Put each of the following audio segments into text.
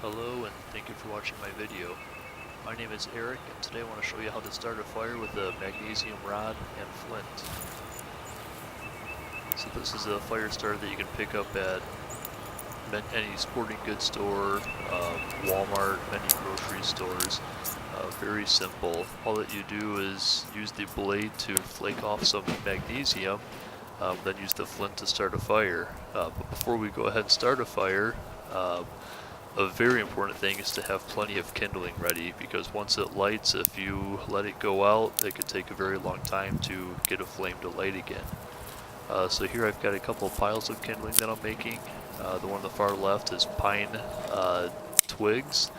Hello and thank you for watching my video. My name is Eric and today I want to show you how to start a fire with a magnesium rod and flint. So this is a fire starter that you can pick up at any sporting goods store, Walmart, many grocery stores. Very simple. All that you do is use the blade to flake off some magnesium, then use the flint to start a fire. But before we go ahead and start a fire, a very important thing is to have plenty of kindling ready, because once it lights, if you let it go out, it could take a very long time to get a flame to light again. So here I've got a couple of piles of kindling that I'm making. The one on the far left is pine twigs,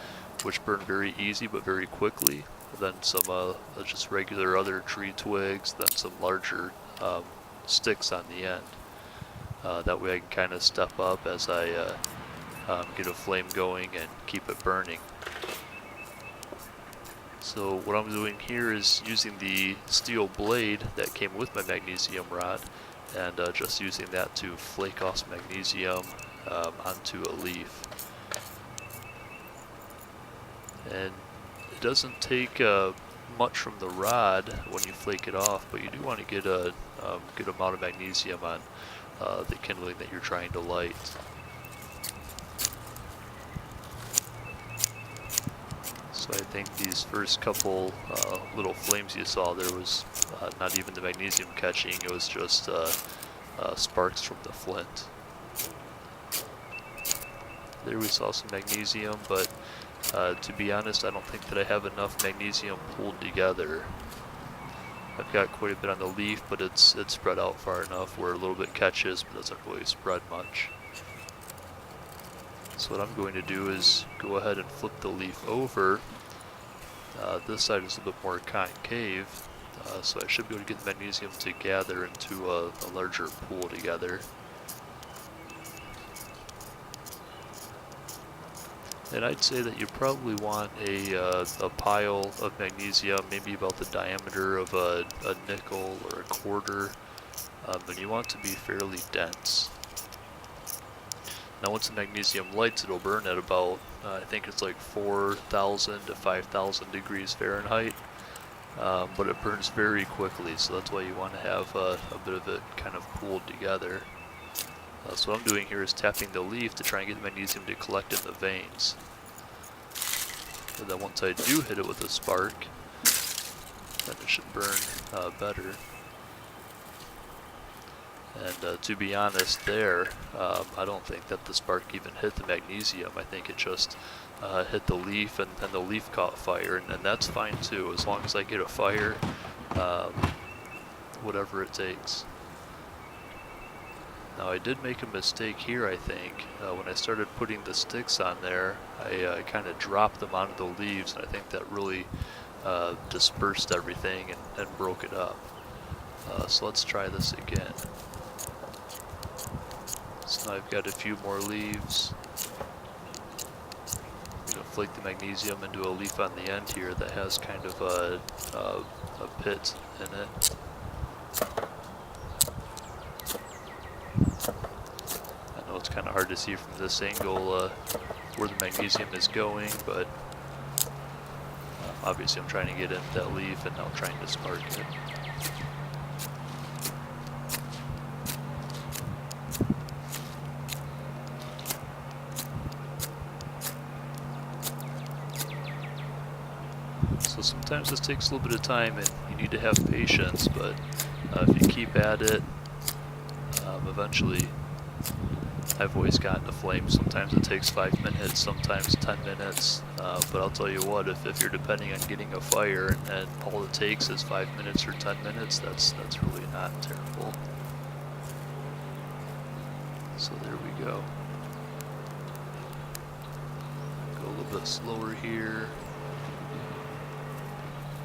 which burn very easy but very quickly. Then some just regular other tree twigs, then some larger sticks on the end. That way I can kind of step up as I get a flame going and keep it burning. So what I'm doing here is using the steel blade that came with my magnesium rod and just using that to flake off some magnesium onto a leaf. And it doesn't take much from the rod when you flake it off, but you do want to get a good amount of magnesium on the kindling that you're trying to light. So I think these first couple little flames you saw, there was not even the magnesium catching, it was just sparks from the flint. There we saw some magnesium, but to be honest, I don't think that I have enough magnesium pulled together. I've got quite a bit on the leaf, but it's spread out far enough where a little bit catches, but doesn't really spread much. So what I'm going to do is go ahead and flip the leaf over. This side is a bit more concave, so I should be able to get the magnesium to gather into a larger pool together. And I'd say that you probably want a pile of magnesium, maybe about the diameter of a nickel or a quarter, and you want it to be fairly dense. Now once the magnesium lights, it'll burn at about, I think it's like 4,000 to 5,000 degrees Fahrenheit, but it burns very quickly, so that's why you want to have a bit of it kind of pooled together. So what I'm doing here is tapping the leaf to try and get the magnesium to collect in the veins. And then once I do hit it with a spark, then it should burn better. And to be honest there, I don't think that the spark even hit the magnesium. I think it just hit the leaf and the leaf caught fire, and that's fine too, as long as I get a fire, whatever it takes. Now I did make a mistake here, I think. When I started putting the sticks on there, I kind of dropped them onto the leaves, and I think that really dispersed everything and broke it up. So let's try this again. So now I've got a few more leaves. I'm going to flake the magnesium into a leaf on the end here that has kind of a pit in it. I know it's kind of hard to see from this angle where the magnesium is going, but obviously I'm trying to get into that leaf and now trying to spark it. So sometimes this takes a little bit of time and you need to have patience, but if you keep at it, eventually I've always gotten a flame. Sometimes it takes 5 minutes, sometimes 10 minutes, but I'll tell you what, if you're depending on getting a fire and all it takes is 5 minutes or 10 minutes, that's really not terrible. So there we go. Go a little bit slower here.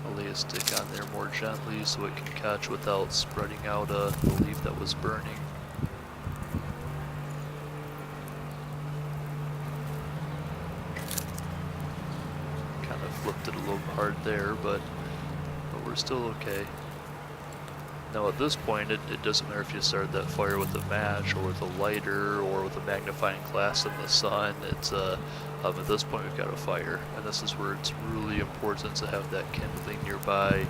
I'll lay a stick on there more gently so it can catch without spreading out the leaf that was burning. Kind of flipped it a little hard there, but we're still okay. Now at this point, it doesn't matter if you started that fire with a match or with a lighter or with a magnifying glass in the sun. It's At this point we've got a fire, and this is where it's really important to have that kindling nearby,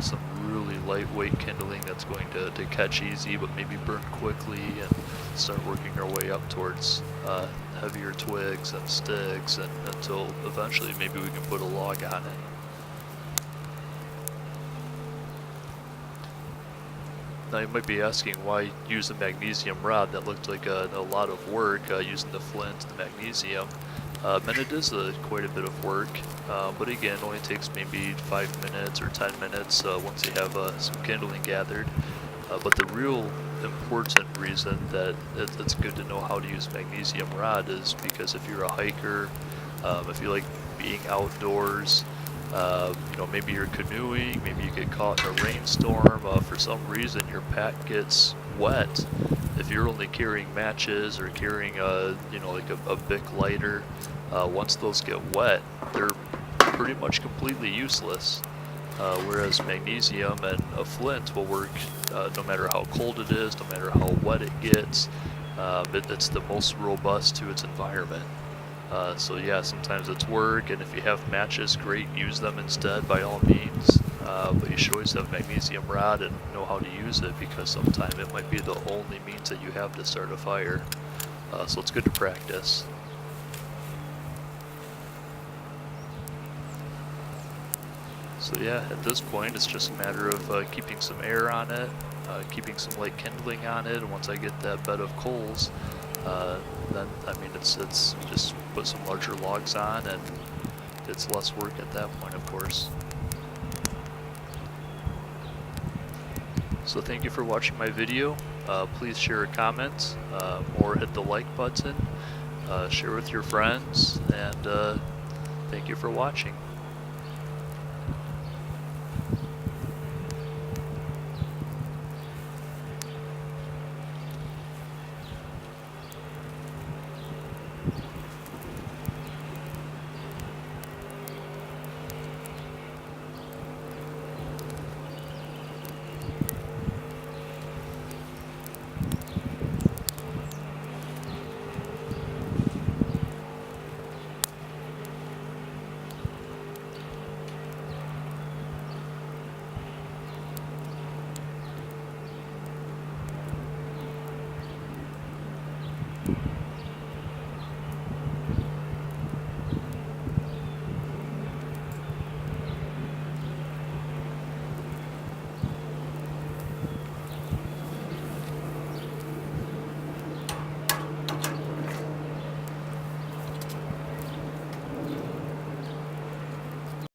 some really lightweight kindling that's going to catch easy but maybe burn quickly, and start working our way up towards heavier twigs and sticks, and until eventually maybe we can put a log on it. Now you might be asking why use a magnesium rod. That looked like a lot of work using the flint and the magnesium. And it is quite a bit of work, but again, it only takes maybe 5 minutes or 10 minutes once you have some kindling gathered. But the real important reason that it's good to know how to use magnesium rod is because if you're a hiker, if you like being outdoors, you know, maybe you're canoeing, maybe you get caught in a rainstorm, for some reason your pack gets wet. If you're only carrying matches or carrying you know, like a Bic lighter, once those get wet, they're pretty much completely useless. Whereas magnesium and a flint will work no matter how cold it is, no matter how wet it gets. It's the most robust to its environment. So yeah, sometimes it's work, and if you have matches, great, use them instead by all means. But you should always have magnesium rod and know how to use it, because sometimes it might be the only means that you have to start a fire. So it's good to practice. So yeah, at this point it's just a matter of keeping some air on it, keeping some light kindling on it, and once I get that bed of coals, then I mean it's just put some larger logs on, and it's less work at that point, of course. So thank you for watching my video. Please share a comment, or hit the like button, share with your friends, and thank you for watching.